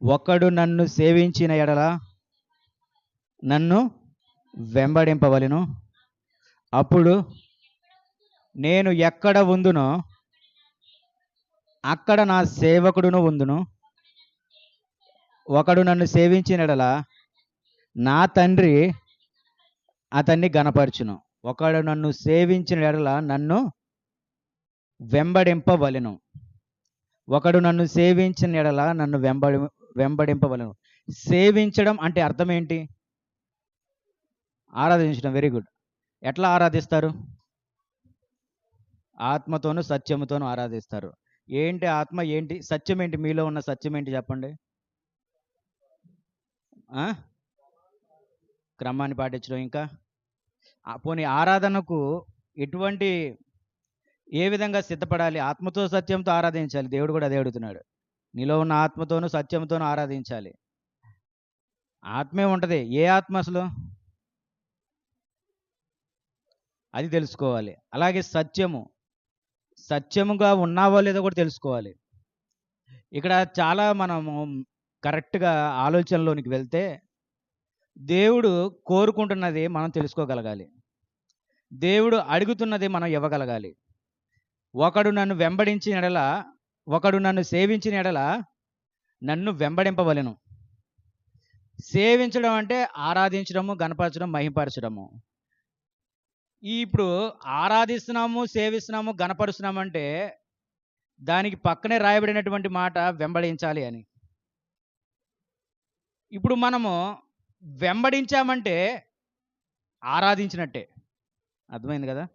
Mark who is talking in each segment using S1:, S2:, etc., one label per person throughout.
S1: ఒకడు నన్ను సేవించిన ఎడల నన్ను వెంబడింపవలెను. అప్పుడు నేను ఎక్కడ ఉందునో అక్కడ నా సేవకుడును ఉందును. ఒకడు నన్ను సేవించిన ఎడల నా తండ్రి అతన్ని గణపరచును. ఒకడు నన్ను సేవించిన ఎడల నన్ను వెంబడింపవలెను. ఒకడు నన్ను సేవించిన ఎడల నన్ను వెంబడింపవలెను. సేవించడం అంటే అర్థం ఏంటి? ఆరాధించడం. Very good. ఎట్లా ఆరాధిస్తారు? ఆత్మతోను సత్యముతోను ఆరాధిస్తారు. ఏంటి ఆత్మ, ఏంటి సత్యం, ఏంటి మీలో ఉన్న సత్యం ఏంటి చెప్పండి? క్రమాన్ని పాటించడం. ఇంకా పోనీ ఆరాధనకు ఎటువంటి ఏ విధంగా సిద్ధపడాలి? ఆత్మతో సత్యంతో ఆరాధించాలి. దేవుడు కూడా అదే అడుగుతున్నాడు. నీలో ఉన్న ఆత్మతోనూ సత్యంతోనూ ఆరాధించాలి. ఆత్మే ఉంటుంది. ఏ ఆత్మ అసలు? అది తెలుసుకోవాలి. అలాగే సత్యముగా ఉన్నావో లేదో కూడా తెలుసుకోవాలి. ఇక్కడ చాలా మనము కరెక్ట్గా ఆలోచనలోనికి వెళ్తే దేవుడు కోరుకుంటున్నది మనం తెలుసుకోగలగాలి. దేవుడు అడుగుతున్నది మనం ఇవ్వగలగాలి. ఒకడు నన్ను వెంబడించిన ఎడల, ఒకడు నన్ను సేవించిన ఎడల నన్ను వెంబడింపవలెను. సేవించడం అంటే ఆరాధించడము, గణపరచడం, మహింపరచడము. ఇప్పుడు ఆరాధిస్తున్నాము, సేవిస్తున్నాము, గణపరుస్తున్నాము అంటే దానికి పక్కనే రాయబడినటువంటి మాట వెంబడించాలి అని. ఇప్పుడు మనము వెంబడించామంటే ఆరాధించినట్టే. అర్థమైంది కదా?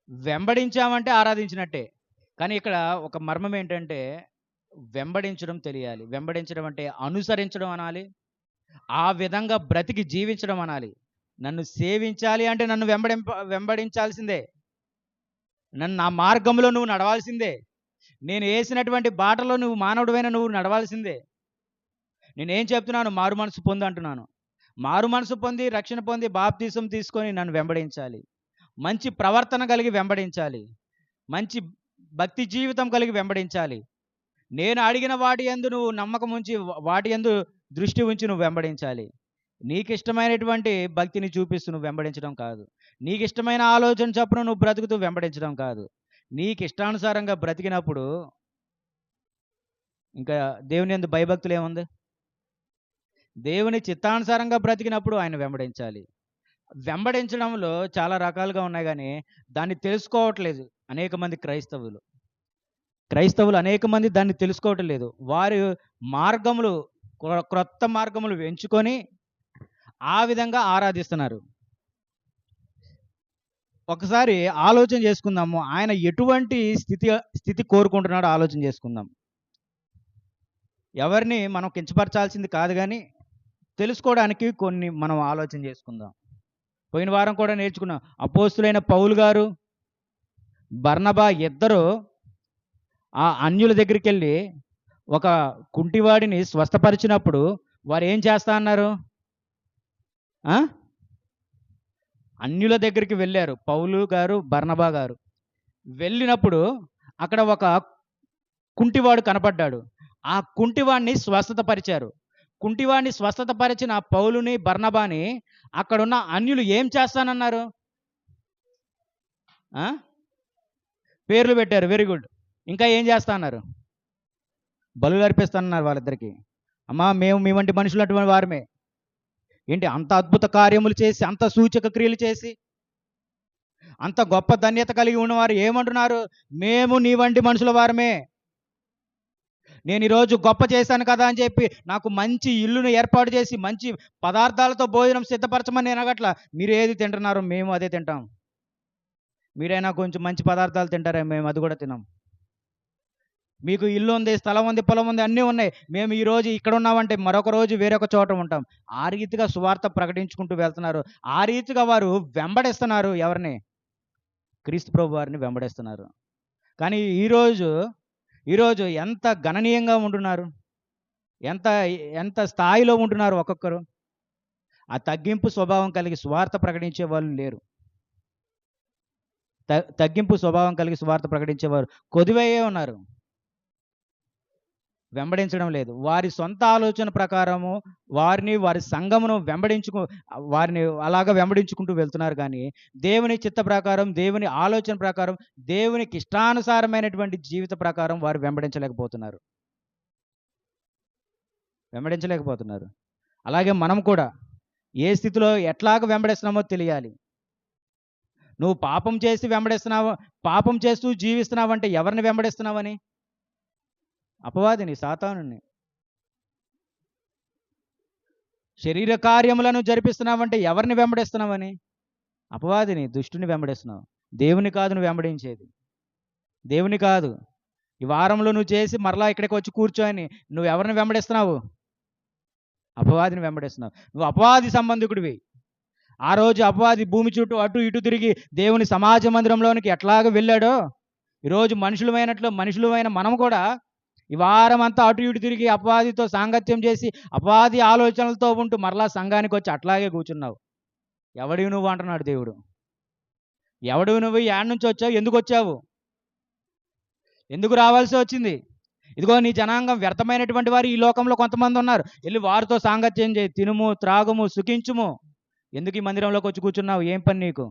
S1: వెంబడించామంటే ఆరాధించినట్టే. కానీ ఇక్కడ ఒక మర్మం ఏంటంటే వెంబడించడం తెలియాలి. వెంబడించడం అంటే అనుసరించడం అనాలి, ఆ విధంగా బ్రతికి జీవించడం అనాలి. నన్ను సేవించాలి అంటే నన్ను వెంబడించాల్సిందే. నన్ను నా మార్గంలో నువ్వు నడవాల్సిందే. నేను వేసినటువంటి బాటలో నువ్వు మానవుడివైన నువ్వు నడవాల్సిందే. నేనేం చెప్తున్నాను? మారు మనసు పొందు అంటున్నాను. మారు మనసు పొంది, రక్షణ పొంది, బాప్తీసం తీసుకొని నన్ను వెంబడించాలి. మంచి ప్రవర్తన కలిగి వెంబడించాలి. మంచి భక్తి జీవితం కలిగి వెంబడించాలి. నేను అడిగిన వాటి యందు నువ్వు నమ్మకం ఉంచి, వాటి యందు దృష్టి ఉంచి నువ్వు వెంబడించాలి. నీకు ఇష్టమైనటువంటి భక్తిని చూపిస్తూ నువ్వు వెంబడించడం కాదు. నీకు ఇష్టమైన ఆలోచన చొప్పున నువ్వు బ్రతుకుతూ వెంబడించడం కాదు. నీకు ఇష్టానుసారంగా బ్రతికినప్పుడు ఇంకా దేవుని యందు భయభక్తులు ఏముంది? దేవుని చిత్తానుసారంగా బ్రతికినప్పుడు ఆయన వెంబడించాలి. వెంబడించడంలో చాలా రకాలుగా ఉన్నాయి, కానీ దాన్ని తెలుసుకోవట్లేదు అనేక మంది క్రైస్తవులు అనేక మంది దాన్ని తెలుసుకోవటం లేదు. వారి మార్గములు, క్రొత్త మార్గములు ఎంచుకొని ఆ విధంగా ఆరాధిస్తున్నారు. ఒకసారి ఆలోచన చేసుకుందాము. ఆయన ఎటువంటి స్థితి కోరుకుంటున్నాడో ఆలోచన చేసుకుందాం. ఎవరిని మనం కించపరచాల్సింది కాదు, కానీ తెలుసుకోవడానికి కొన్ని మనం ఆలోచన చేసుకుందాం. పోయిన వారం కూడా నేర్చుకున్నాం. అపోస్తులైన పౌలు గారు, బర్నబా ఇద్దరు ఆ అన్యుల దగ్గరికి వెళ్ళి ఒక కుంటివాడిని స్వస్థపరిచినప్పుడు వారు ఏం చేస్తా అన్నారు? అన్యుల దగ్గరికి వెళ్ళారు. పౌలు గారు, బర్నబా గారు వెళ్ళినప్పుడు అక్కడ ఒక కుంటివాడు కనపడ్డాడు. ఆ కుంటివాడిని స్వస్థతపరిచారు. కుంటివాడిని స్వస్థతపరిచిన పౌలుని, బర్నబాని అక్కడున్న అన్యులు ఏం చేస్తానన్నారు? పేర్లు పెట్టారు. Very good. ఇంకా ఏం చేస్తా అన్నారు? బలులు అర్పిస్తానన్నారు వాళ్ళిద్దరికి. అమ్మా, మేము మీ వంటి మనుషులు అటువంటి వారమే. ఏంటి అంత అద్భుత కార్యములు చేసి, అంత సూచక క్రియలు చేసి, అంత గొప్ప ధన్యత కలిగి ఉన్నవారు ఏమంటున్నారు? మేము నీ వంటి మనుషుల వారమే. నేను ఈరోజు గొప్ప చేశాను కదా అని చెప్పి నాకు మంచి ఇల్లును ఏర్పాటు చేసి మంచి పదార్థాలతో భోజనం సిద్ధపరచమని నేను అగట్లా. మీరు ఏది తింటున్నారో మేము అదే తింటాం. మీరైనా కొంచెం మంచి పదార్థాలు తింటారే, మేము అది కూడా తినాం. మీకు ఇల్లు ఉంది, స్థలం ఉంది, పొలం ఉంది, అన్నీ ఉన్నాయి. మేము ఈరోజు ఇక్కడ ఉన్నామంటే మరొక రోజు వేరొక చోట ఉంటాం. ఆ రీతిగా సువార్త ప్రకటించుకుంటూ వెళ్తున్నారు. ఆ రీతిగా వారు వెంబడిస్తున్నారు. ఎవరిని? క్రీస్తు ప్రభు వారిని వెంబడిస్తున్నారు. కానీ ఈరోజు ఎంత గణనీయంగా ఉంటున్నారు, ఎంత స్థాయిలో ఉంటున్నారు ఒక్కొక్కరు. ఆ తగ్గింపు స్వభావం కలిగి సువార్త ప్రకటించే వాళ్ళు లేరు. తగ్గింపు స్వభావం కలిగి సువార్త ప్రకటించేవారు కొద్దివే ఉన్నారు. వెంబడించడం లేదు. వారి సొంత ఆలోచన ప్రకారము వారి సంఘమును వారిని అలాగా వెంబడించుకుంటూ వెళ్తున్నారు కానీ, దేవుని చిత్త ప్రకారం, దేవుని ఆలోచన ప్రకారం, దేవునికి ఇష్టానుసారమైనటువంటి జీవిత ప్రకారం వారు వెంబడించలేకపోతున్నారు. అలాగే మనం కూడా ఏ స్థితిలో ఎట్లాగ వెంబడిస్తున్నామో తెలియాలి. నువ్వు పాపం చేసి వెంబడిస్తున్నావు, పాపం చేస్తూ జీవిస్తున్నావంటే ఎవరిని వెంబడిస్తున్నావని? అపవాదిని, సాతానుని. శరీర కార్యములను జరిపిస్తున్నావంటే ఎవరిని వెంబడిస్తున్నావని? అపవాదిని, దుష్టుని వెంబడిస్తున్నావు. దేవుని కాదు నువ్వు వెంబడించేది, దేవుని కాదు. ఈ వారంలో నువ్వు చేసి మరలా ఇక్కడికి వచ్చి కూర్చోని నువ్వు ఎవరిని వెంబడిస్తున్నావు? అపవాదిని వెంబడిస్తున్నావు. నువ్వు అపవాది సంబంధికుడివి. ఆ రోజు అపవాది భూమి చుట్టూ అటు ఇటు తిరిగి దేవుని సమాజ మందిరంలోనికి ఎట్లాగ వెళ్ళాడో, ఈరోజు మనుషులమైన మనం కూడా ఈ వారం అంతా అటు ఇటు తిరిగి అపవాదితో సాంగత్యం చేసి అపవాది ఆలోచనలతో ఉంటూ మరలా సంఘానికి వచ్చి అట్లాగే కూర్చున్నావు. ఎవడివి నువ్వు అంటున్నాడు దేవుడు. ఎవడివి నువ్వు? యాడ్ నుంచి వచ్చావు? ఎందుకు వచ్చావు? ఎందుకు రావాల్సి వచ్చింది? ఇదిగో నీ జనాంగం వ్యర్థమైనటువంటి వారు ఈ లోకంలో కొంతమంది ఉన్నారు. వెళ్ళి వారితో సాంగత్యం చేయి, తినుము, త్రాగుము, సుఖించుము. ఎందుకు ఈ మందిరంలోకి వచ్చి కూర్చున్నావు? ఏం పని నీకు?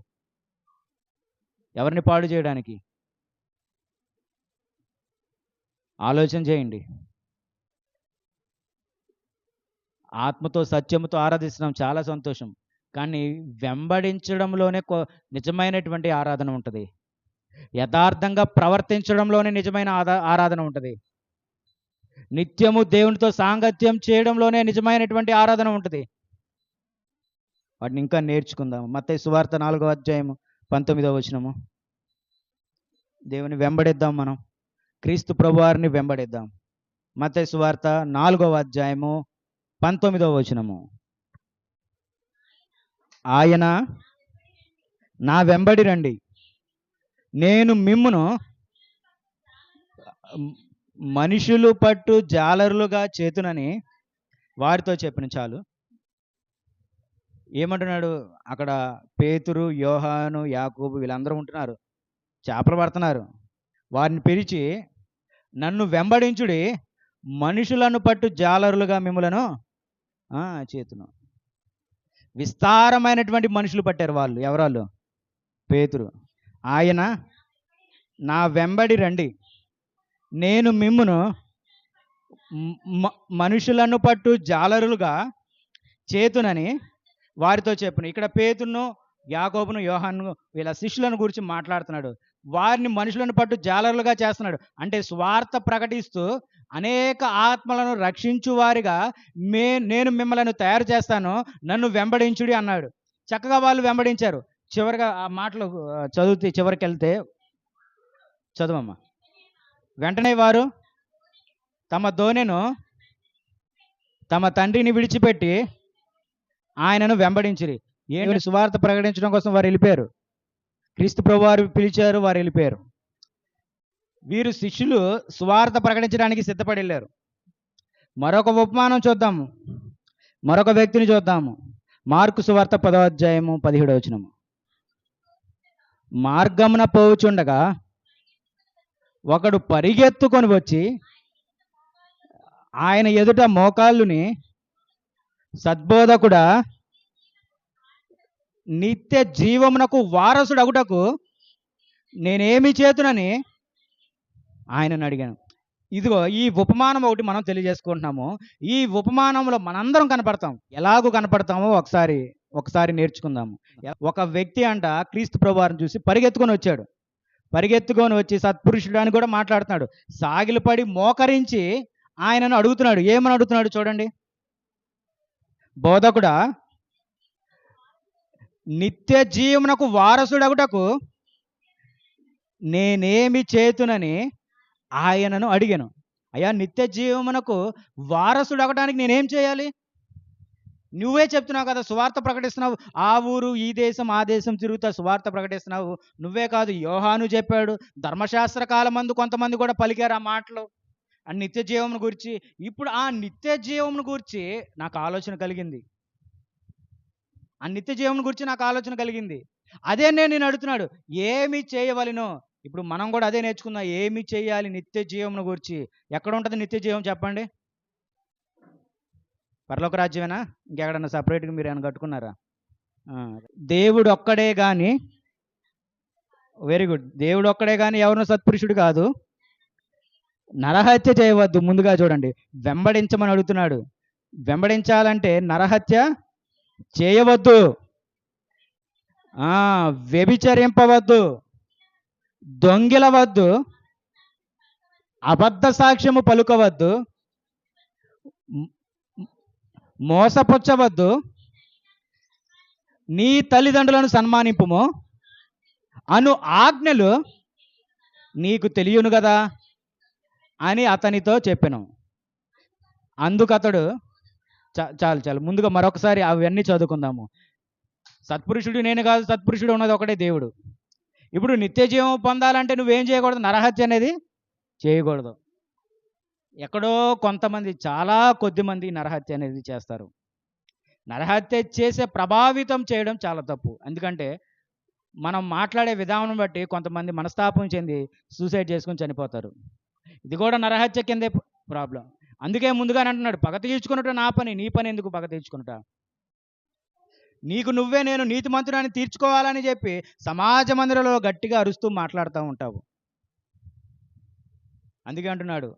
S1: ఎవరిని పాడు చేయడానికి? ఆలోచన చేయండి. ఆత్మతో సత్యముతో ఆరాధిస్తున్నాం, చాలా సంతోషం. కానీ వెంబడించడంలోనే నిజమైనటువంటి ఆరాధన ఉంటుంది. యథార్థంగా ప్రవర్తించడంలోనే నిజమైన ఆరాధన ఉంటుంది. నిత్యము దేవునితో సాంగత్యం చేయడంలోనే నిజమైనటువంటి ఆరాధన ఉంటుంది. వాటిని ఇంకా నేర్చుకుందాం. మత్తయి సువార్త 4వ అధ్యాయము 19వ వచనము. దేవుని వెంబడిద్దాం, మనం క్రీస్తు ప్రభువారిని వెంబడిద్దాం. మత్తయి సువార్త 4వ అధ్యాయము 19వ వచనము. ఆయన నా వెంబడి రండి, నేను మిమ్మును మనుషులు పట్టు జాలరులుగా చేతునని వారితో చెప్పిన. చాలు. ఏమంటున్నాడు అక్కడ? పేతురు, యోహాను, యాకోబు వీళ్ళందరూ ఉంటున్నారు, చేపలు పడుతున్నారు. వారిని పిలిచి, నన్ను వెంబడించుడి, మనుషులను పట్టు జాలరులుగా మిమ్ములను చేతును. విస్తారమైనటువంటి మనుషులు పట్టారు వాళ్ళు. ఎవరాళ్ళు? పేతురు. ఆయన నా వెంబడి రండి, నేను మిమ్మును మనుషులను పట్టు జాలరులుగా చేతునని వారితో చెప్పును. ఇక్కడ పేతురును, యాకోబును, యోహాను వీళ్ళ శిష్యులను గురించి మాట్లాడుతున్నాడు. వారిని మనుషులను పట్టు జాలరులుగా చేస్తున్నాడు. అంటే స్వార్థ ప్రకటిస్తూ అనేక ఆత్మలను రక్షించు వారిగా నేను మిమ్మల్ని తయారు చేస్తాను, నన్ను వెంబడించుడి అన్నాడు. చక్కగా వాళ్ళు వెంబడించారు. చివరిగా ఆ మాటలు చదివితే, చివరికి వెళ్తే చదువమ్మా. వెంటనే వారు తమ దోణెను తమ తండ్రిని విడిచిపెట్టి ఆయనను వెంబడించిరి. ఏంటి? సువార్త ప్రకటించడం కోసం వారు వెళ్ళిపోయారు. క్రీస్తు ప్రభు వారు పిలిచారు, వారు వెళ్ళిపోయారు. వీరు శిష్యులు సువార్త ప్రకటించడానికి సిద్ధపడి వెళ్ళారు. మరొక ఉపమానం చూద్దాము, మరొక వ్యక్తిని చూద్దాము. మార్కు సువార్త 10వ అధ్యాయము 17వ వచనము. మార్గమున పోవుచుండగా ఒకడు పరిగెత్తుకొని వచ్చి ఆయన ఎదుట మోకాళ్ళుని, సద్బోధకుడా, నిత్య జీవమునకు వారసుడగుటకు నేనేమి చేతునని ఆయనను అడిగాను. ఇదిగో ఈ ఉపమానం ఒకటి మనం తెలియజేసుకుంటున్నాము. ఈ ఉపమానంలో మనందరం కనపడతాం. ఎలాగూ కనపడతామో ఒకసారి నేర్చుకుందాము. ఒక వ్యక్తి అంట క్రీస్తు ప్రభువారిని చూసి పరిగెత్తుకొని వచ్చాడు. పరిగెత్తుకొని వచ్చి సత్పురుషుడు అని కూడా మాట్లాడుతున్నాడు. సాగిలపడి మోకరించి ఆయనను అడుగుతున్నాడు. ఏమని అడుగుతున్నాడు చూడండి. బోధకుడా, నిత్య జీవమునకు వారసుడగుటకు నేనేమి చేతునని ఆయనను అడిగాను. అయ్యా, నిత్య జీవమునకు వారసుడగడానికి నేనేం చేయాలి? నువ్వే చెప్తున్నావు కదా, సువార్త ప్రకటిస్తున్నావు. ఆ ఊరు ఈ దేశం ఆ దేశం తిరుగుతా సువార్త ప్రకటిస్తున్నావు. నువ్వే కాదు, యోహాను చెప్పాడు. ధర్మశాస్త్ర కాలమందు కొంతమంది కూడా పలికారు ఆ మాటలు, ఆ నిత్య జీవమును గురించి. ఇప్పుడు ఆ నిత్య జీవమును గురించి నాకు ఆలోచన కలిగింది. ఆ నిత్య జీవమును గురించి నాకు ఆలోచన కలిగింది. అదే నేను అడుగుతున్నాడు, ఏమి చేయవలెనో? ఇప్పుడు మనం కూడా అదే నేర్చుకుందాం. ఏమి చేయాలి నిత్య జీవమును గురించి? ఎక్కడ ఉంటుంది నిత్య జీవం చెప్పండి? పరలోక రాజ్యమేనా? ఇంకెక్కడన్నా సపరేట్గా మీరు ఏమైనా కట్టుకున్నారా? దేవుడు ఒక్కడే కానీ, వెరీ గుడ్, దేవుడు ఒక్కడే కానీ ఎవరినో సత్పురుషుడు కాదు. నరహత్య చేయవద్దు. ముందుగా చూడండి, వెంబడించమని అడుగుతున్నాడు. వెంబడించాలంటే నరహత్య చేయవద్దు, వ్యభిచరింపవద్దు, దొంగిలవద్దు, అబద్ధ సాక్ష్యము పలుకవద్దు, మోసపుచ్చవద్దు, నీ తల్లిదండ్రులను సన్మానింపుము అను ఆజ్ఞలు నీకు తెలియను కదా అని అతనితో చెప్పెను. అందుకతడు చాలు ముందుగా మరొకసారి అవన్నీ చదువుకుందాము. సత్పురుషుడు నేను కాదు, సత్పురుషుడు ఉన్నది ఒకటే దేవుడు. ఇప్పుడు నిత్య జీవం పొందాలంటే నువ్వేం చేయకూడదు? నరహత్య అనేది చేయకూడదు. ఎక్కడో కొంతమంది, చాలా కొద్ది మంది నరహత్య అనేది చేస్తారు. నరహత్య చేసే ప్రభావితం చేయడం చాలా తప్పు. ఎందుకంటే మనం మాట్లాడే విధానం బట్టి కొంతమంది మనస్తాపం చెంది సూసైడ్ చేసుకుని చనిపోతారు. ఇది కూడా నరహత్య కిందే ప్రాబ్లం. అందుకే ముందుగానే అంటున్నాడు, పగ తీర్చుకున్నట్టు నా పని, నీ పని ఎందుకు పగ తీర్చుకున్నట? నీకు నువ్వే నేను నీతిమంతుడని తీర్చుకోవాలని చెప్పి సమాజ మందిరంలో గట్టిగా అరుస్తూ మాట్లాడుతూ ఉంటావు. అందుకే అంటున్నాడు,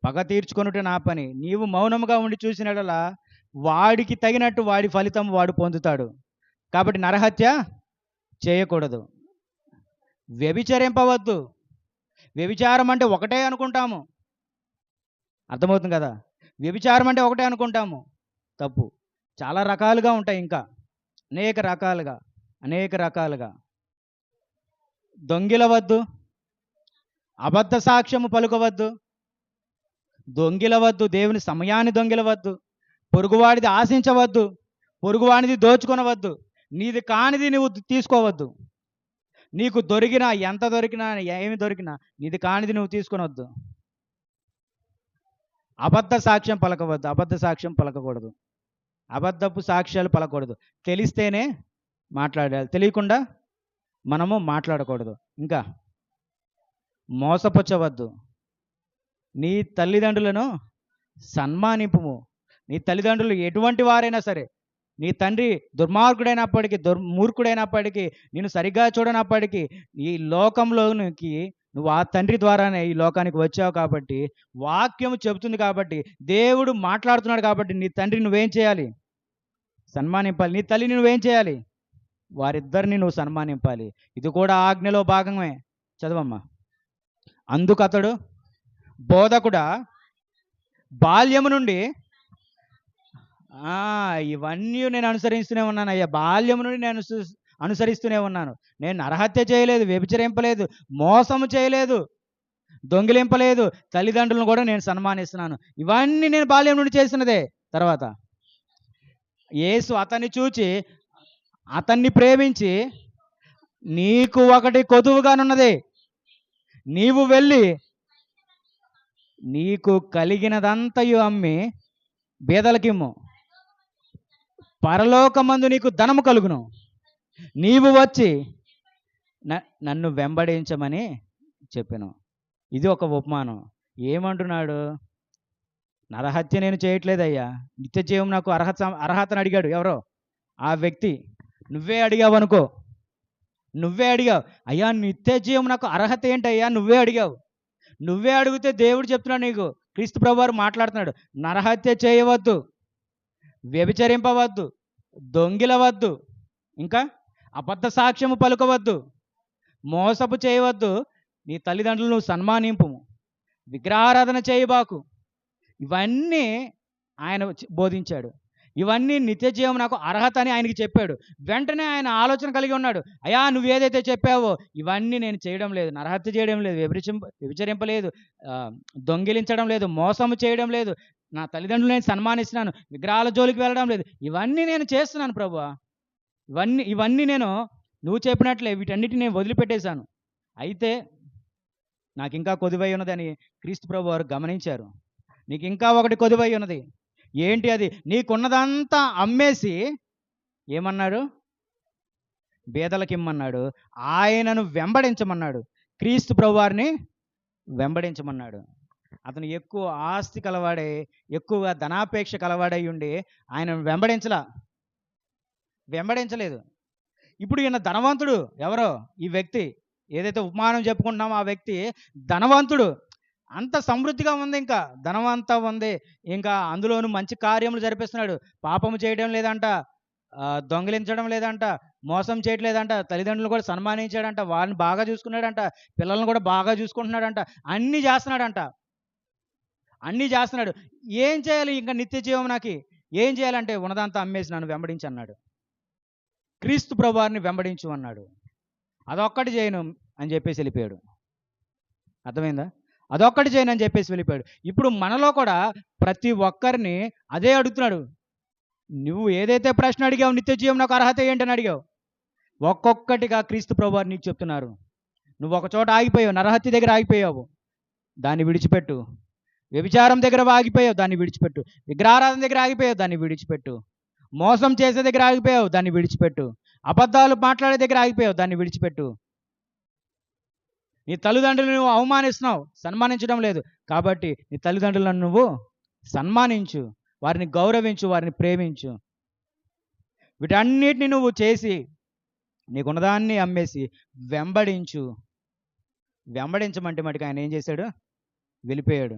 S1: పగ తీర్చుకున్నట్టు నా పని. నీవు మౌనంగా ఉండి చూసినట్లా వాడికి తగినట్టు వాడి ఫలితం వాడు పొందుతాడు. కాబట్టి నరహత్య చేయకూడదు. వ్యభిచరింపవద్దు. వ్యభిచారం అంటే ఒకటే అనుకుంటాము, అర్థమవుతుంది కదా? వ్యభిచారం అంటే ఒకటే అనుకుంటాము, తప్పు. చాలా రకాలుగా ఉంటాయి, ఇంకా అనేక రకాలుగా. దొంగిలవద్దు, అబద్ధ సాక్ష్యము పలుకవద్దు, దొంగిలవద్దు, దేవుని సమయాన్ని దొంగిలవద్దు, పొరుగువాడిది ఆశించవద్దు, పొరుగువాడిది దోచుకొనవద్దు, నీది కానిది నువ్వు తీసుకోవద్దు. నీకు దొరికినా, ఎంత దొరికినా, ఏమి దొరికినా నీది కానిది నువ్వు తీసుకొనవద్దు. అబద్ధ సాక్ష్యం పలకవద్దు, అబద్ధ సాక్ష్యం పలకకూడదు, అబద్ధపు సాక్ష్యాలు పలకూడదు. తెలిస్తేనే మాట్లాడాలి, తెలియకుండా మనము మాట్లాడకూడదు. ఇంకా మోసపుచ్చవద్దు. నీ తల్లిదండ్రులను సన్మానింపుము. నీ తల్లిదండ్రులు ఎటువంటి వారైనా సరే, నీ తండ్రి దుర్మార్గుడైనప్పటికీ, మూర్ఖుడైనప్పటికీ, నేను సరిగ్గా చూడనప్పటికీ, ఈ లోకంలోనికి నువ్వు ఆ తండ్రి ద్వారానే ఈ లోకానికి వచ్చావు కాబట్టి, వాక్యం చెబుతుంది కాబట్టి, దేవుడు మాట్లాడుతున్నాడు కాబట్టి, నీ తండ్రిని నువ్వేం చేయాలి? సన్మానింపాలి. నీ తల్లిని నువ్వేం చేయాలి? వారిద్దరిని నువ్వు సన్మానింపాలి. ఇది కూడా ఆజ్ఞలో భాగమే. చదవమ్మా. అందుకతడు, బోధకుడా, బాల్యము నుండి ఇవన్నీ నేను అనుసరిస్తూనే ఉన్నాను అయ్యా, బాల్యము నుండి నేను అనుసరిస్తూనే ఉన్నాను. నేను నరహత్య చేయలేదు, వ్యభిచరింపలేదు, మోసము చేయలేదు, దొంగిలింపలేదు, తల్లిదండ్రులను కూడా నేను సన్మానిస్తున్నాను. ఇవన్నీ నేను బాల్యం నుండి చేసినదే. తర్వాత యేసు అతన్ని చూచి అతన్ని ప్రేమించి, నీకు ఒకటి కొదువుగానున్నది, నీవు వెళ్ళి నీకు కలిగినదంతయు అమ్మి బీదలకిమ్ము, పరలోకమందు నీకు ధనము కలుగును, నీవు వచ్చి నన్ను వెంబడించమని చెప్పాను. ఇది ఒక ఉపమానం. ఏమంటున్నాడు? నరహత్య నేను చేయట్లేదయ్యా, నిత్య జీవం నాకు అర్హతను అడిగాడు ఎవరో, ఆ వ్యక్తి. నువ్వే అడిగావు అనుకో, నువ్వే అడిగావు, అయ్యా నిత్య జీవం నాకు అర్హత ఏంటయ్యా? నువ్వే అడిగావు. నువ్వే అడిగితే దేవుడు చెప్తున్నాడు నీకు, క్రీస్తు ప్రభువారు మాట్లాడుతున్నాడు, నరహత్య చేయవద్దు, వ్యభిచరింపవద్దు, దొంగిలవద్దు, ఇంకా అబద్ధ సాక్ష్యము పలుకవద్దు, మోసపు చేయవద్దు, నీ తల్లిదండ్రులను సన్మానింపు, విగ్రహారాధన చేయబాకు. ఇవన్నీ ఆయన బోధించాడు. ఇవన్నీ నిత్య జీవం నాకు అర్హత అని ఆయనకి చెప్పాడు. వెంటనే ఆయన ఆలోచన కలిగి ఉన్నాడు, అయ్యా నువ్వు ఏదైతే చెప్పావో ఇవన్నీ నేను చేయడం లేదు, నరహత్య చేయడం లేదు, వ్యభిచరింపలేదు, దొంగిలించడం లేదు, మోసము చేయడం లేదు, నా తల్లిదండ్రులు నేను సన్మానిస్తున్నాను, విగ్రహాల జోలికి వెళ్ళడం లేదు, ఇవన్నీ నేను చేస్తున్నాను ప్రభువా. ఇవన్నీ నేను నువ్వు చెప్పినట్లే వీటన్నిటిని నేను వదిలిపెట్టేశాను. అయితే నాకు ఇంకా కొదువై ఉన్నదని క్రీస్తు ప్రభు వారు గమనించారు. నీకు ఇంకా ఒకటి కొదువై ఉన్నది. ఏంటి అది? నీకున్నదంతా అమ్మేసి ఏమన్నాడు? బేదలకి ఇమ్మన్నాడు, ఆయనను వెంబడించమన్నాడు. క్రీస్తు ప్రభువారిని వెంబడించమన్నాడు. అతను ఎక్కువ ఆస్తి కలవాడై, ఎక్కువగా ధనాపేక్ష కలవాడై ఉండి ఆయన వెంబడించలేదు. ఇప్పుడు ఈయన ధనవంతుడు. ఎవరో ఈ వ్యక్తి, ఏదైతే ఉపమానం చెప్పుకుంటున్నామో ఆ వ్యక్తి ధనవంతుడు. అంత సమృద్ధిగా ఉంది, ఇంకా ధనవంతా ఉంది, ఇంకా అందులోనూ మంచి కార్యములు జరిపిస్తున్నాడు. పాపము చేయడం లేదంట, దొంగిలించడం లేదంట, మోసం చేయట్లేదంట, తల్లిదండ్రులు కూడా సన్మానించాడంట, వాళ్ళని బాగా చూసుకున్నాడంట, పిల్లల్ని కూడా బాగా చూసుకుంటున్నాడంట, అన్నీ చేస్తున్నాడు. ఏం చేయాలి ఇంకా నిత్య జీవం నాకు? ఏం చేయాలంటే ఉన్నదంతా అమ్మేసి నన్ను వెంబడించి అన్నాడు. క్రీస్తు ప్రభువారిని వెంబడించు అన్నాడు. అదొక్కటి చేయను అని చెప్పేసి వెళ్ళిపోయాడు. అర్థమైందా? అదొక్కటి చేయను అని చెప్పేసి వెళ్ళిపోయాడు. ఇప్పుడు మనలో కూడా ప్రతి ఒక్కరిని అదే అడుగుతున్నాడు. నువ్వు ఏదైతే ప్రశ్న అడిగావు, నిత్య జీవం నాకు అర్హత ఏంటని అడిగావు, ఒక్కొక్కటిగా క్రీస్తు ప్రభువారు నీకు చెప్తున్నారు. నువ్వు ఒక చోట ఆగిపోయావు, నరహత్య దగ్గర ఆగిపోయావు, దాన్ని విడిచిపెట్టు. వ్యభిచారం దగ్గర ఆగిపోయావు, దాన్ని విడిచిపెట్టు. విగ్రహారాధన దగ్గర ఆగిపోయావు, దాన్ని విడిచిపెట్టు. మోసం చేసే దగ్గర ఆగిపోయావు, దాన్ని విడిచిపెట్టు. అబద్ధాలు మాట్లాడే దగ్గర ఆగిపోయావు, దాన్ని విడిచిపెట్టు. నీ తల్లిదండ్రులను నువ్వు అవమానిస్తున్నావు, సన్మానించడం లేదు. కాబట్టి నీ తల్లిదండ్రులను నువ్వు సన్మానించు, వారిని గౌరవించు, వారిని ప్రేమించు. వీటన్నిటిని నువ్వు చేసి నీకున్నదాన్ని అమ్మేసి వెంబడించమంటే మటుకు ఆయన ఏం చేశాడు? వెళ్ళిపోయాడు.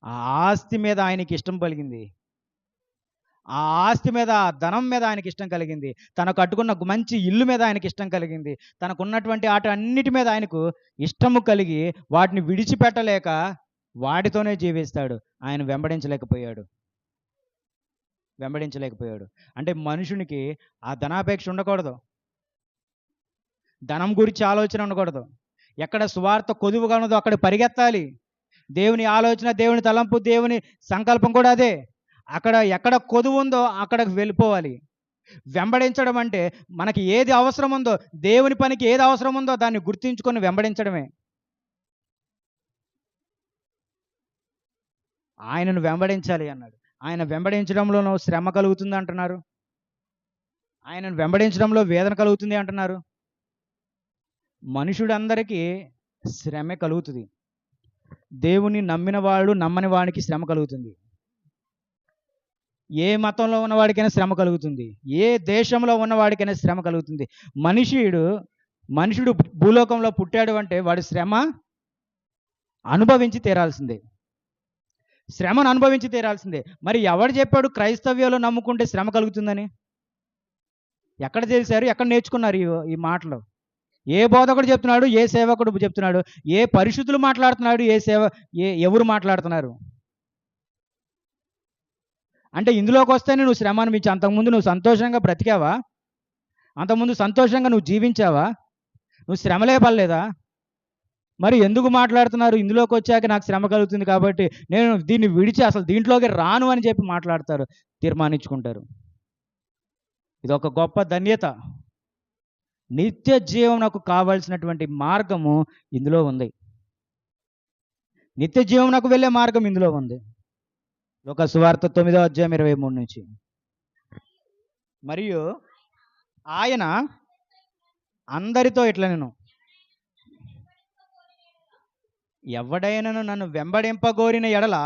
S1: ఆ ఆస్తి మీద ఆయనకి ఇష్టం కలిగింది. ఆ ఆస్తి మీద, ఆ ధనం మీద ఆయనకి ఇష్టం కలిగింది. తను కట్టుకున్న మంచి ఇల్లు మీద ఆయనకి ఇష్టం కలిగింది. తనకున్నటువంటి అన్నిటి మీద ఆయనకు ఇష్టము కలిగి వాటిని విడిచిపెట్టలేక వాటితోనే జీవిస్తాడు. ఆయన వెంబడించలేకపోయాడు. అంటే మనుషునికి ఆ ధనాపేక్ష ఉండకూడదు, ధనం గురించి ఆలోచన ఉండకూడదు. ఎక్కడ సువార్త కొదువుగా ఉన్నదో అక్కడ పరిగెత్తాలి. దేవుని ఆలోచన, దేవుని తలంపు, దేవుని సంకల్పం కూడా అదే. ఎక్కడ కొదువు ఉందో అక్కడికి వెళ్ళిపోవాలి. వెంబడించడం అంటే మనకి ఏది అవసరం ఉందో, దేవుని పనికి ఏది అవసరం ఉందో దాన్ని గుర్తించుకొని వెంబడించడమే. ఆయనను వెంబడించాలి అన్నాడు. ఆయన వెంబడించడంలో శ్రమ కలుగుతుంది అంటున్నారు, ఆయనను వెంబడించడంలో వేదన కలుగుతుంది అంటున్నారు. మనుషుడందరికీ శ్రమ కలుగుతుంది. దేవుని నమ్మిన వాడు, నమ్మని వాడికి శ్రమ కలుగుతుంది. ఏ మతంలో ఉన్నవాడికైనా శ్రమ కలుగుతుంది, ఏ దేశంలో ఉన్నవాడికైనా శ్రమ కలుగుతుంది. మనుషుడు భూలోకంలో పుట్టాడు అంటే వాడు శ్రమను అనుభవించి తీరాల్సిందే. మరి ఎవడు చెప్పాడు క్రైస్తవ్యంలో నమ్ముకుంటే శ్రమ కలుగుతుందని? ఎక్కడ తెలిసారు? ఎక్కడ నేర్చుకున్నారు ఈ మాటలు? ఏ బోధకుడు చెప్తున్నాడు? ఏ సేవకుడు చెప్తున్నాడు? ఏ పరిశుద్ధులు మాట్లాడుతున్నాడు? ఎవరు మాట్లాడుతున్నారు? అంటే ఇందులోకి వస్తేనే నువ్వు శ్రమ అనిపించి, అంతకుముందు నువ్వు సంతోషంగా బ్రతికావా? అంతకుముందు సంతోషంగా నువ్వు జీవించావా? నువ్వు శ్రమలే పడలేదా? మరి ఎందుకు మాట్లాడుతున్నారు? ఇందులోకి వచ్చాక నాకు శ్రమ కలుగుతుంది కాబట్టి నేను దీన్ని విడిచి అసలు దీంట్లోకి రాను అని చెప్పి మాట్లాడతారు, తీర్మానించుకుంటారు. ఇది ఒక గొప్ప ధన్యత. నిత్య జీవనకు కావాల్సినటువంటి మార్గము ఇందులో ఉంది. నిత్య జీవనకు వెళ్ళే మార్గం ఇందులో ఉంది. లోక సువార్త 9వ అధ్యాయం 23 నుంచి. మరియు ఆయన అందరితో ఇట్లా, నేను ఎవడైనను నన్ను వెంబడింపగోరిన ఎడల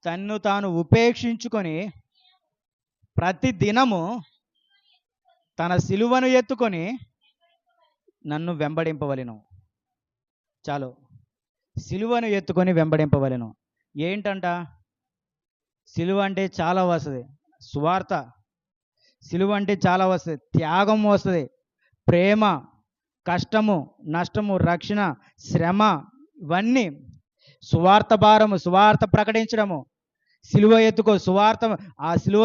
S1: తన్ను తాను ఉపేక్షించుకొని ప్రతి దినము తన సిలువను ఎత్తుకొని నన్ను వెంబడింపవలెను. చాలు, సిలువను ఎత్తుకొని వెంబడింపవలెను. ఏంటంట? సిలువ అంటే చాలా వస్తుంది, సువార్త. సిలువ అంటే చాలా వస్తుంది, త్యాగం వస్తుంది, ప్రేమ, కష్టము, నష్టము, రక్షణ, శ్రమ, ఇవన్నీ. సువార్త భారము, సువార్త ప్రకటించడము, సిలువ ఎత్తుకో, సువార్త, ఆ సిలువ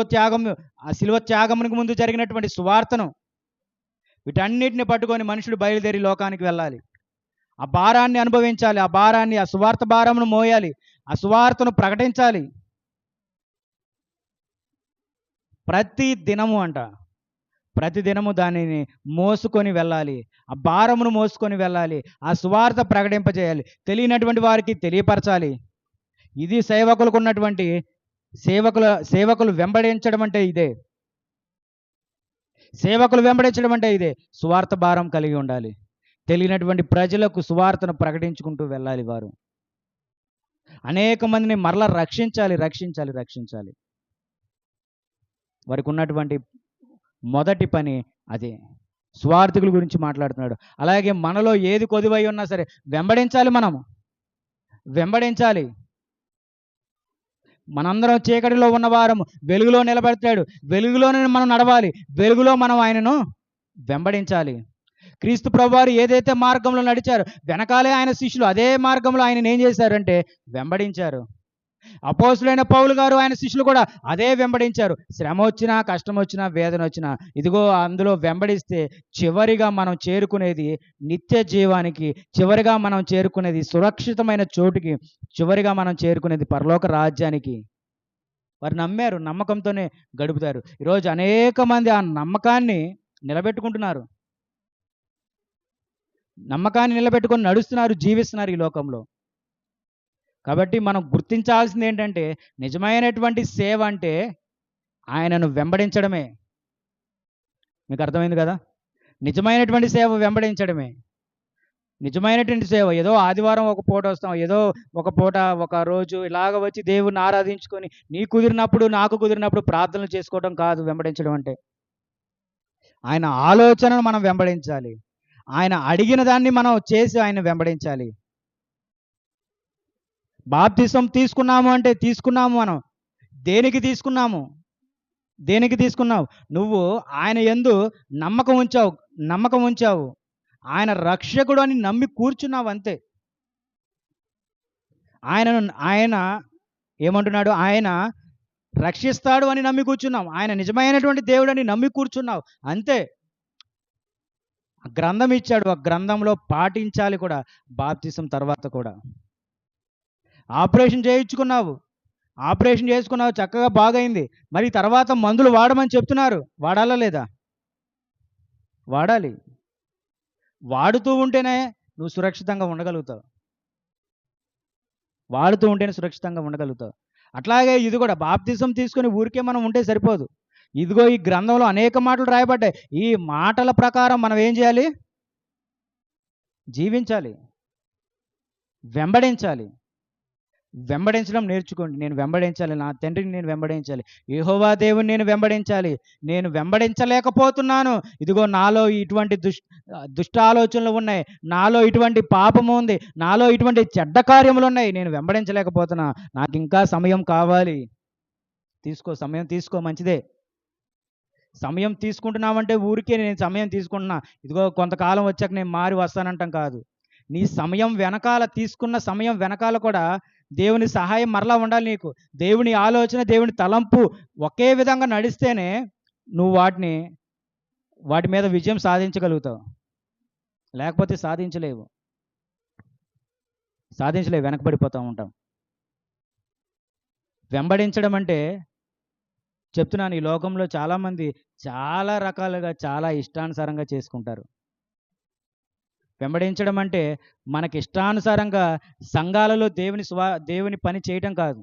S1: త్యాగమునికి ముందు జరిగినటువంటి సువార్తను, వీటన్నిటిని పట్టుకొని మనుషుడు బయలుదేరి లోకానికి వెళ్ళాలి. ఆ భారాన్ని అనుభవించాలి, ఆ సువార్త భారమును మోయాలి, ఆ సువార్తను ప్రకటించాలి. ప్రతి దినము దానిని మోసుకొని వెళ్ళాలి, ఆ భారమును మోసుకొని వెళ్ళాలి, ఆ సువార్త ప్రకటింపజేయాలి, తెలియనటువంటి వారికి తెలియపరచాలి. ఇది సేవకులకు ఉన్నటువంటి సేవకులు వెంబడించడం అంటే ఇదే. సువార్త భారం కలిగి ఉండాలి. తెలియనటువంటి ప్రజలకు సువార్తను ప్రకటించుకుంటూ వెళ్ళాలి వారు. అనేక మందిని మరలా రక్షించాలి, రక్షించాలి, రక్షించాలి. వారికి ఉన్నటువంటి మొదటి పని అదే. స్వార్థికుల గురించి మాట్లాడుతున్నాడు. అలాగే మనలో ఏది కొదువై ఉన్నా సరే వెంబడించాలి, మనము వెంబడించాలి. మనందరం చీకటిలో ఉన్నవారము వెలుగులో నిలబెడతాడు. వెలుగులోనే మనం నడవాలి. వెలుగులో మనం ఆయనను వెంబడించాలి. క్రీస్తు ప్రభువారు ఏదైతే మార్గంలో నడిచారో వెనకాలే ఆయన శిష్యులు అదే మార్గంలో ఆయనను ఏం చేశారంటే వెంబడించారు. అపోస్తులైన పౌలు గారు ఆయన శిష్యులు కూడా అదే వెంబడించారు. శ్రమ వచ్చినా, కష్టం వచ్చినా, వేదన వచ్చినా ఇదిగో అందులో వెంబడిస్తే చివరిగా మనం చేరుకునేది నిత్య జీవానికి, చివరిగా మనం చేరుకునేది సురక్షితమైన చోటుకి, చివరిగా మనం చేరుకునేది పరలోక రాజ్యానికి. వారు నమ్మారు, నమ్మకంతోనే గడుపుతారు. ఈరోజు అనేక మంది ఆ నమ్మకాన్ని నిలబెట్టుకుంటున్నారు, నమ్మకాన్ని నిలబెట్టుకొని నడుస్తున్నారు, జీవిస్తున్నారు ఈ లోకంలో. కాబట్టి మనం గుర్తించాల్సింది ఏంటంటే నిజమైనటువంటి సేవ అంటే ఆయనను వెంబడించడమే. మీకు అర్థమైంది కదా? నిజమైనటువంటి సేవ వెంబడించడమే. నిజమైనటువంటి సేవ ఏదో ఆదివారం ఒక పూట వస్తాం, ఏదో ఒక పూట ఒక రోజు ఇలాగ వచ్చి దేవుణ్ణి ఆరాధించుకొని నీ కుదిరినప్పుడు నాకు కుదిరినప్పుడు ప్రార్థనలు చేసుకోవడం కాదు వెంబడించడం అంటే. ఆయన ఆలోచనను మనం వెంబడించాలి. ఆయన అడిగిన దాన్ని మనం చేసి ఆయన వెంబడించాలి. బాప్తిసం తీసుకున్నాము అంటే తీసుకున్నాము మనం. దేనికి తీసుకున్నాము? దేనికి తీసుకున్నావు? నువ్వు ఆయన యందు నమ్మకం ఉంచావు. ఆయన రక్షకుడు అని నమ్మి కూర్చున్నావు అంతే. ఆయన ఏమంటున్నాడు? ఆయన రక్షిస్తాడు అని నమ్మి కూర్చున్నావు. ఆయన నిజమైనటువంటి దేవుడు అని నమ్మి కూర్చున్నావు అంతే. ఆ గ్రంథం ఇచ్చాడు, ఆ గ్రంథంలో పాటించాలి కూడా బాప్తిసం తర్వాత కూడా. ఆపరేషన్ చేసుకున్నావు, చక్కగా బాగైంది. మరి తర్వాత మందులు వాడమని చెప్తున్నారు, వాడాలా లేదా? వాడాలి. వాడుతూ ఉంటేనే నువ్వు సురక్షితంగా ఉండగలుగుతావు. అట్లాగే ఇది కూడా బాప్తిసం తీసుకొని ఊరికే మనం ఉంటే సరిపోదు. ఇదిగో ఈ గ్రంథంలో అనేక మాటలు రాయబడ్డాయి. ఈ మాటల ప్రకారం మనం ఏం చేయాలి? జీవించాలి, వెంబడించడం నేర్చుకోండి. నేను వెంబడించాలి, నా తండ్రిని నేను వెంబడించాలి, యెహోవా దేవుని నేను వెంబడించాలి. నేను వెంబడించలేకపోతున్నాను, ఇదిగో నాలో ఇటువంటి దుష్ట ఆలోచనలు ఉన్నాయి, నాలో ఇటువంటి పాపము ఉంది, నాలో ఇటువంటి చెడ్డ కార్యములు ఉన్నాయి, నేను వెంబడించలేకపోతున్నా, నాకు ఇంకా సమయం కావాలి. సమయం తీసుకో, మంచిదే. సమయం తీసుకుంటున్నామంటే ఊరికే నేను సమయం తీసుకుంటున్నా, ఇదిగో కొంతకాలం వచ్చాక నేను మారి వస్తానంటాం కాదు. నీ తీసుకున్న సమయం వెనకాల కూడా దేవుని సహాయం మరలా ఉండాలి నీకు. దేవుని ఆలోచన, దేవుని తలంపు ఒకే విధంగా నడిస్తేనే నువ్వు వాటి మీద విజయం సాధించగలుగుతావు. లేకపోతే సాధించలేవు, వెనకబడిపోతూ ఉంటాం. వెంబడించడం అంటే చెప్తున్నాను, ఈ లోకంలో చాలామంది చాలా రకాలుగా చాలా ఇష్టానుసారంగా చేసుకుంటారు. వెంబడించడం అంటే మనకి ఇష్టానుసారంగా సంఘాలలో దేవుని పని చేయటం కాదు.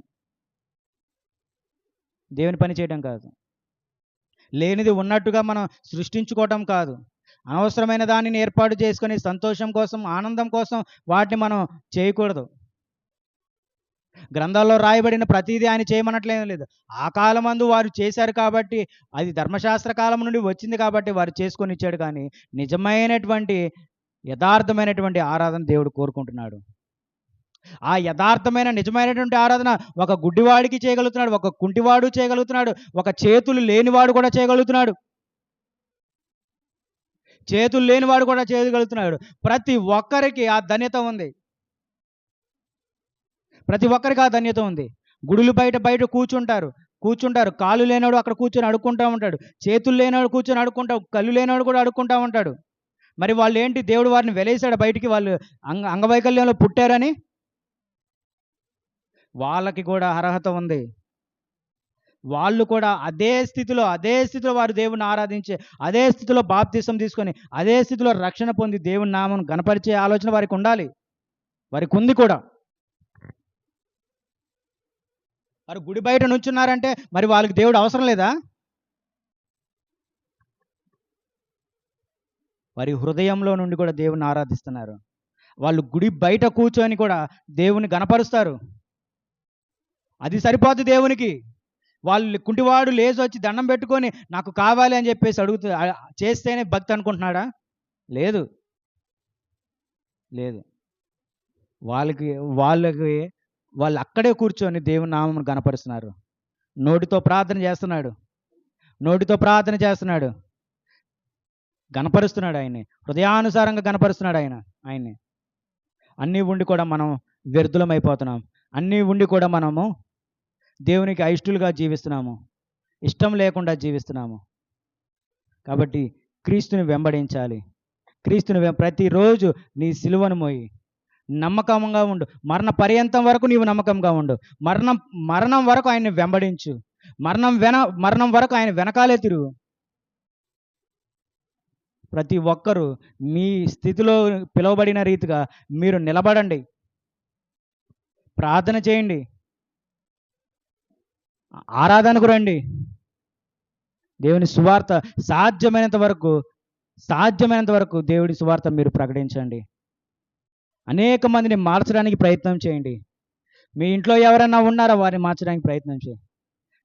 S1: లేనిది ఉన్నట్టుగా మనం సృష్టించుకోవటం కాదు. అనవసరమైన దానిని ఏర్పాటు చేసుకొని సంతోషం కోసం, ఆనందం కోసం వాటిని మనం చేయకూడదు. గ్రంథాల్లో రాయబడిన ప్రతిదీ ఆయన చేయమనట్లేం లేదు. ఆ కాలమందు వారు చేశారు కాబట్టి, అది ధర్మశాస్త్ర కాలం నుండి వచ్చింది కాబట్టి వారు చేసుకొని ఇచ్చాడు. కానీ నిజమైనటువంటి యథార్థమైనటువంటి ఆరాధన దేవుడు కోరుకుంటున్నాడు. ఆ యథార్థమైన నిజమైనటువంటి ఆరాధన ఒక గుడ్డివాడికి చేయగలుగుతున్నాడు, ఒక కుంటివాడు చేయగలుగుతున్నాడు, ఒక చేతులు లేనివాడు కూడా చేయగలుగుతున్నాడు. ప్రతి ఒక్కరికి ఆ ధన్యత ఉంది. గుడులు బయట కూర్చుంటారు. కాళ్ళు లేనివాడు అక్కడ కూర్చొని అడుక్కుంటూ ఉంటాడు, చేతులు లేనివాడు కూర్చొని అడుక్కుంటా, కళ్ళు లేనివాడు కూడా అడుక్కుంటూ ఉంటాడు. మరి వాళ్ళు ఏంటి? దేవుడు వారిని వెలేశాడు బయటికి, వాళ్ళు అంగవైకల్యంలో పుట్టారని. వాళ్ళకి కూడా అర్హత ఉంది. వాళ్ళు కూడా అదే స్థితిలో వారు దేవుని ఆరాధించే, అదే స్థితిలో బాప్తిసం తీసుకొని, అదే స్థితిలో రక్షణ పొంది దేవుని నామం గణపరిచే ఆలోచన వారికి ఉండాలి. వారికి ఉంది కూడా. వారు గుడి బయట నుంచున్నారంటే మరి వాళ్ళకి దేవుడు అవసరం లేదా? వారి హృదయంలో నుండి కూడా దేవుని ఆరాధిస్తున్నారు. వాళ్ళు గుడి బయట కూర్చొని కూడా దేవుని గణపరుస్తారు. అది సరిపోద్ది దేవునికి. వాళ్ళు కుంటివాడు లేచొచ్చి దండం పెట్టుకొని నాకు కావాలి అని చెప్పేసి చేస్తేనే భక్తి అనుకుంటున్నాడా? లేదు, లేదు. వాళ్ళకి వాళ్ళకి వాళ్ళు అక్కడే కూర్చొని దేవుని నామమును గణపరుస్తున్నారు. నోటితో ప్రార్థన చేస్తున్నాడు, నోటితో ప్రార్థన చేస్తున్నాడు, గణపరుస్తున్నాడు ఆయన్ని, హృదయానుసారంగా గణపరుస్తున్నాడు ఆయన్ని. అన్నీ ఉండి కూడా మనం వ్యర్థులమైపోతున్నాం. అన్నీ ఉండి కూడా మనము దేవునికి అయిష్టులుగా జీవిస్తున్నాము, ఇష్టం లేకుండా జీవిస్తున్నాము. కాబట్టి క్రీస్తుని వెంబడించాలి. క్రీస్తుని ప్రతిరోజు నీ సిలువను మోయి నమ్మకంగా ఉండు. మరణ పర్యంతం వరకు నీవు నమ్మకంగా ఉండు. మరణం వరకు ఆయన్ని వెంబడించు. మరణం వరకు ఆయన వెనకాలే తిరుగు. ప్రతి ఒక్కరూ మీ స్థితిలో పిలువబడిన రీతిగా మీరు నిలబడండి, ప్రార్థన చేయండి, ఆరాధనకు రండి. దేవుని సువార్త సాధ్యమైనంత వరకు దేవుడి సువార్త మీరు ప్రకటించండి. అనేక మందిని మార్చడానికి ప్రయత్నం చేయండి. మీ ఇంట్లో ఎవరైనా ఉన్నారా వారిని మార్చడానికి ప్రయత్నం చేయి.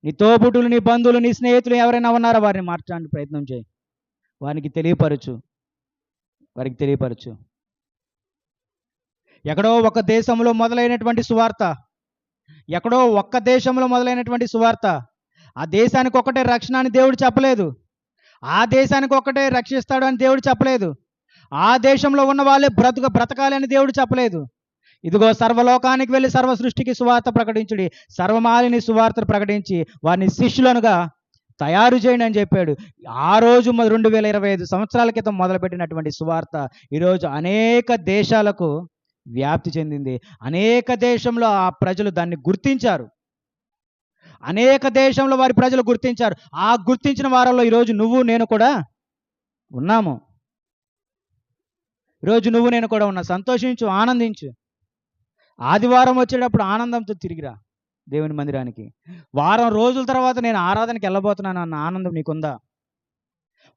S1: నీ తోబుట్టులు, నీ బంధువులు, నీ స్నేహితులు ఎవరైనా ఉన్నారా వారిని మార్చడానికి ప్రయత్నం చేయి. వారికి తెలియపరచు. ఎక్కడో ఒక్క దేశంలో మొదలైనటువంటి సువార్త ఆ దేశానికి ఒక్కటే రక్షణ అని దేవుడు చెప్పలేదు. ఆ దేశానికి ఒక్కటే రక్షిస్తాడు అని దేవుడు చెప్పలేదు. ఆ దేశంలో ఉన్న వాళ్ళే బ్రతకాలి అని దేవుడు చెప్పలేదు. ఇదిగో సర్వలోకానికి వెళ్ళి సర్వ సృష్టికి సువార్త ప్రకటించుడి, సర్వమాలిని సువార్తను ప్రకటించి వారిని శిష్యులనుగా తయారు చేయండి అని చెప్పాడు. ఆ రోజు 2025 సంవత్సరాల క్రితం మొదలుపెట్టినటువంటి సువార్త ఈరోజు అనేక దేశాలకు వ్యాప్తి చెందింది. అనేక దేశంలో ఆ ప్రజలు దాన్ని గుర్తించారు. అనేక దేశంలో వారి ప్రజలు గుర్తించారు. ఆ గుర్తించిన వారిలో ఈరోజు నువ్వు నేను కూడా ఉన్నాము. ఈరోజు నువ్వు నేను కూడా ఉన్నా. సంతోషించు, ఆనందించు. ఆదివారం వచ్చేటప్పుడు ఆనందంతో తిరిగిరా దేవుని మందిరానికి. వారం రోజుల తర్వాత నేను ఆరాధనకి వెళ్ళబోతున్నాను అన్న ఆనందం నీకుందా?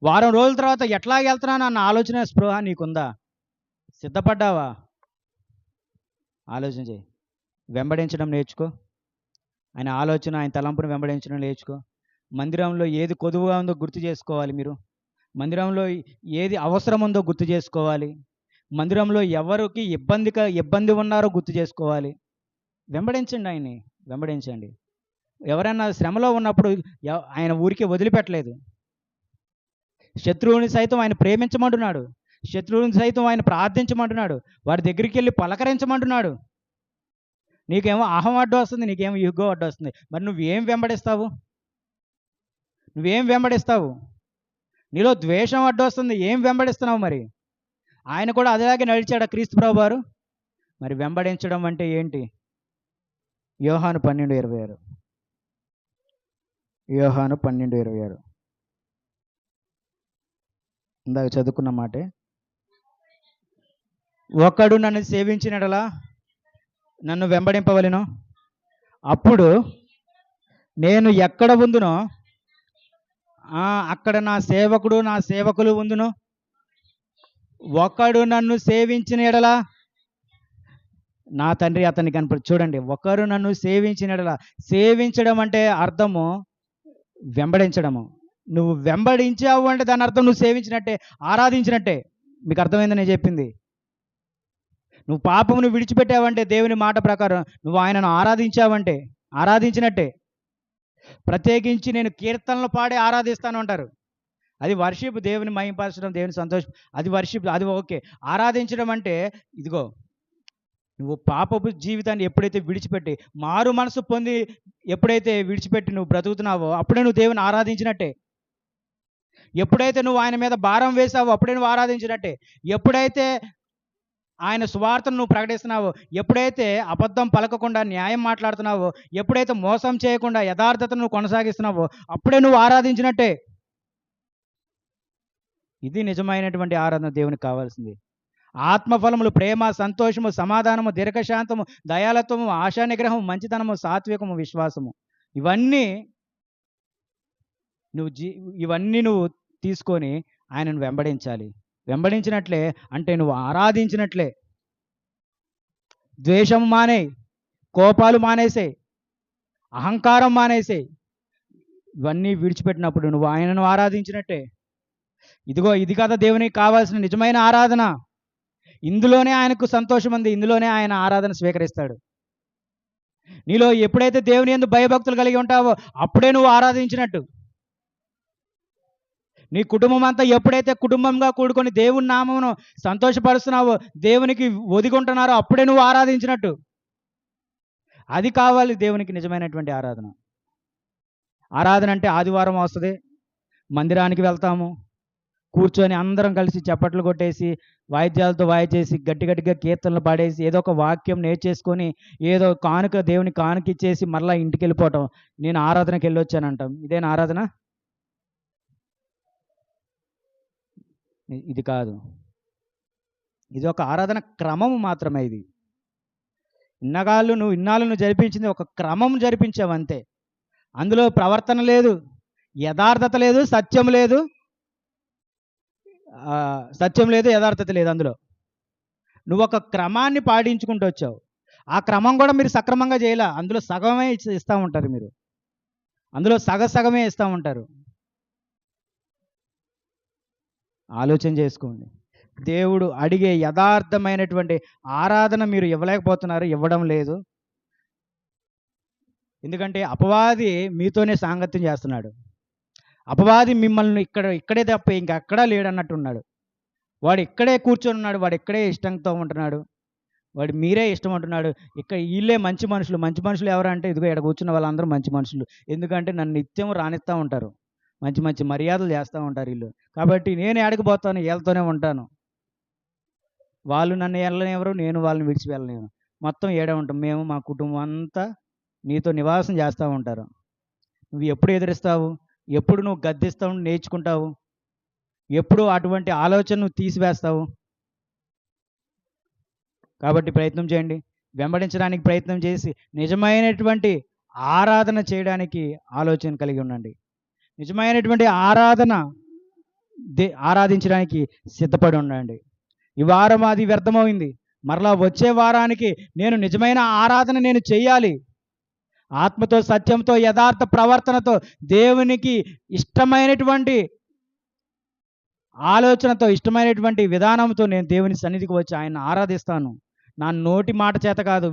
S1: వారం రోజుల తర్వాత ఎట్లా వెళ్తున్నాను అన్న ఆలోచన, స్పృహ నీకుందా? సిద్ధపడ్డావా? ఆలోచన చేయి. వెంబడించడం నేర్చుకో. ఆయన ఆలోచన, ఆయన తలంపును వెంబడించడం నేర్చుకో. మందిరంలో ఏది కొదువుగా ఉందో గుర్తు చేసుకోవాలి. మీరు మందిరంలో ఏది అవసరం ఉందో గుర్తు చేసుకోవాలి. మందిరంలో ఎవరికి ఇబ్బంది ఉన్నారో గుర్తు చేసుకోవాలి. వెంబడించండి, ఆయన్ని వెంబడించండి. ఎవరైనా శ్రమలో ఉన్నప్పుడు ఆయన ఊరికే వదిలిపెట్టలేదు. శత్రువుని సైతం ఆయన ప్రేమించమంటున్నాడు. శత్రువుని సైతం ఆయన ప్రార్థించమంటున్నాడు. వారి దగ్గరికి వెళ్ళి పలకరించమంటున్నాడు. నీకేమో అహం అడ్డు వస్తుంది, నీకేమో యుగో అడ్డు వస్తుంది. మరి నువ్వేం వెంబడిస్తావు? నీలో ద్వేషం అడ్డు వస్తుంది, ఏం వెంబడిస్తున్నావు? మరి ఆయన కూడా అదేలాగే నడిచాడు క్రీస్తు ప్రభు వారు. మరి వెంబడించడం అంటే ఏంటి? యోహాను 12:26 ఇందాక చదువుకున్న మాటే. ఒకడు నన్ను సేవించినడలా నన్ను వెంబడింపవలెను, అప్పుడు నేను ఎక్కడ ఉందునో అక్కడ నా సేవకులు ఉందును. ఒకడు నన్ను సేవించిన ఎడల నా తండ్రి అతన్ని కనపడి. చూడండి, ఒకరు నన్ను సేవించిన ఎడల. సేవించడం అంటే అర్థము వెంబడించడము. నువ్వు వెంబడించావు అంటే దాని అర్థం నువ్వు సేవించినట్టే, ఆరాధించినట్టే. మీకు అర్థమైందని నేను చెప్పింది. నువ్వు పాపమును విడిచిపెట్టావంటే దేవుని మాట ప్రకారం నువ్వు ఆయనను ఆరాధించినట్టే. ప్రత్యేకించి నేను కీర్తనలు పాడి ఆరాధిస్తాను అంటారు. అది వర్షిప్, దేవుని మహిమపరచడం, దేవుని సంతోషం, అది వర్షిప్, అది ఓకే. ఆరాధించడం అంటే ఇదిగో, నువ్వు పాపపు జీవితాన్ని ఎప్పుడైతే విడిచిపెట్టి మారు మనసు పొంది ఎప్పుడైతే విడిచిపెట్టి నువ్వు బ్రతుకుతున్నావో అప్పుడే నువ్వు దేవుని ఆరాధించినట్టే. ఎప్పుడైతే నువ్వు ఆయన మీద భారం వేసావో అప్పుడే నువ్వు ఆరాధించినట్టే. ఎప్పుడైతే ఆయన సువార్తను నువ్వు ప్రకటిస్తున్నావో, ఎప్పుడైతే అబద్ధం పలకకుండా న్యాయం మాట్లాడుతున్నావో, ఎప్పుడైతే మోసం చేయకుండా యథార్థతను నువ్వు కొనసాగిస్తున్నావో అప్పుడే నువ్వు ఆరాధించినట్టే. ఇది నిజమైనటువంటి ఆరాధన దేవునికి కావాల్సింది. ఆత్మఫలములు ప్రేమ, సంతోషము, సమాధానము, దీర్ఘశాంతము, దయాలత్వము, ఆశా నిగ్రహము, మంచితనము, సాత్వికము, విశ్వాసము, ఇవన్నీ నువ్వు తీసుకొని ఆయనను వెంబడించాలి. వెంబడించినట్లే అంటే నువ్వు ఆరాధించినట్లే. ద్వేషం మానేయి, కోపాలు మానేసేయి, అహంకారం మానేసేయి. ఇవన్నీ విడిచిపెట్టినప్పుడు నువ్వు ఆయనను ఆరాధించినట్టే. ఇదిగో ఇది కదా దేవునికి కావాల్సిన నిజమైన ఆరాధన. ఇందులోనే ఆయనకు సంతోషం ఉంది, ఇందులోనే ఆయన ఆరాధన స్వీకరిస్తాడు. నీలో ఎప్పుడైతే దేవుని యందు భయభక్తులు కలిగి ఉంటావో అప్పుడే నువ్వు ఆరాధించినట్టు. నీ కుటుంబం అంతా ఎప్పుడైతే కుటుంబంగా కూడుకొని దేవుని నామమును సంతోషపరుస్తున్నావో, దేవునికి ఒదిగుంటున్నారో అప్పుడే నువ్వు ఆరాధించినట్టు. అది కావాలి దేవునికి నిజమైనటువంటి ఆరాధన. ఆరాధన అంటే ఆదివారం వస్తుంది, మందిరానికి వెళ్తాము, కూర్చొని అందరం కలిసి చప్పట్లు కొట్టేసి, వాయిద్యాలతో వాయించేసి, గట్టి గట్టిగా కీర్తనలు పాడేసి, ఏదో ఒక వాక్యం నేర్చేసుకొని, ఏదో కానుక దేవుని కానుక ఇచ్చేసి మరలా ఇంటికి వెళ్ళిపోవటం. నేను ఆరాధనకి వెళ్ళొచ్చానంటాం. ఇదేనా ఆరాధన? ఇది కాదు. ఇది ఒక ఆరాధన క్రమము మాత్రమే. ఇది ఇన్నాళ్ళు నువ్వు జరిపించింది ఒక క్రమం జరిపించావు అంతే. అందులో ప్రవర్తన లేదు, యథార్థత లేదు, సత్యం లేదు, యథార్థత లేదు. అందులో నువ్వు ఒక క్రమాన్ని పాటించుకుంటూ వచ్చావు. ఆ క్రమం కూడా మీరు సక్రమంగా చేయలే. అందులో సగమే ఇస్తూ ఉంటారు మీరు. అందులో సగమే ఇస్తూ ఉంటారు. ఆలోచన చేసుకోండి. దేవుడు అడిగే యథార్థమైనటువంటి ఆరాధన మీరు ఇవ్వలేకపోతున్నారు, ఇవ్వడం లేదు. ఎందుకంటే అపవాది మీతోనే సాంగత్యం చేస్తున్నాడు. అపవాది మిమ్మల్ని ఇక్కడే తప్ప ఇంకెక్కడా లేడన్నట్టున్నాడు. వాడు ఇక్కడే కూర్చొని ఉన్నాడు, వాడు ఇక్కడే ఇష్టంతో ఉంటున్నాడు, వాడు మీరే ఇష్టం అంటున్నాడు. వీళ్ళే మంచి మనుషులు. మంచి మనుషులు ఎవరంటే ఇదిగో ఇక్కడ కూర్చున్న వాళ్ళందరూ మంచి మనుషులు. ఎందుకంటే నన్ను నిత్యం రానిస్తూ ఉంటారు, మంచి మంచి మర్యాదలు చేస్తూ ఉంటారు వీళ్ళు. కాబట్టి నేను ఏడకపోతాను, వీళ్ళతోనే ఉంటాను. వాళ్ళు నన్ను వెళ్ళనివ్వరు, నేను వాళ్ళని విడిచి వెళ్ళనివ్వను. మొత్తం ఏడే ఉంటాం మేము, మా కుటుంబం అంతా నీతో నివాసం చేస్తూ ఉంటారు. నువ్వు ఎప్పుడు ఎదిరిస్తావు? ఎప్పుడు నువ్వు గద్దిస్తావు, నేర్చుకుంటావు? ఎప్పుడు అటువంటి ఆలోచన నువ్వు తీసివేస్తావు? కాబట్టి ప్రయత్నం చేయండి, వెంబడించడానికి ప్రయత్నం చేసి నిజమైనటువంటి ఆరాధన చేయడానికి ఆలోచన కలిగి ఉండండి. నిజమైనటువంటి ఆరాధించడానికి సిద్ధపడి ఉండండి. ఈ వారం అది వ్యర్థమైంది, మరలా వచ్చే వారానికి నేను నిజమైన ఆరాధన నేను చెయ్యాలి. ఆత్మతో, సత్యంతో, యథార్థ ప్రవర్తనతో, దేవునికి ఇష్టమైనటువంటి ఆలోచనతో, ఇష్టమైనటువంటి విధానంతో నేను దేవుని సన్నిధికి వచ్చి ఆయన ఆరాధిస్తాను. నా నోటి మాట చేత కాదు,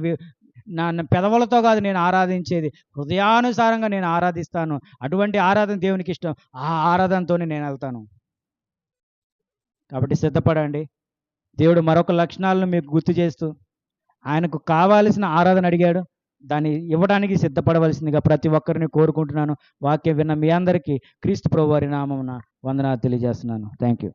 S1: నా పెదవులతో కాదు నేను ఆరాధించేది, హృదయానుసారంగా నేను ఆరాధిస్తాను. అటువంటి ఆరాధన దేవునికి ఇష్టం. ఆ ఆరాధనతోనే నేను వెళ్తాను. కాబట్టి సిద్ధపడండి. దేవుడు మరొక లక్షణాలను మీకు గుర్తు చేస్తూ ఆయనకు కావాల్సిన ఆరాధన అడిగాడు, దాన్ని ఇవ్వడానికి సిద్ధపడవలసిందిగా ప్రతి ఒక్కరిని కోరుకుంటున్నాను. వాక్యం విన్న మీ అందరికీ క్రీస్తు ప్రభువారి నామమున వందనాలు తెలియజేస్తున్నాను. Thank you.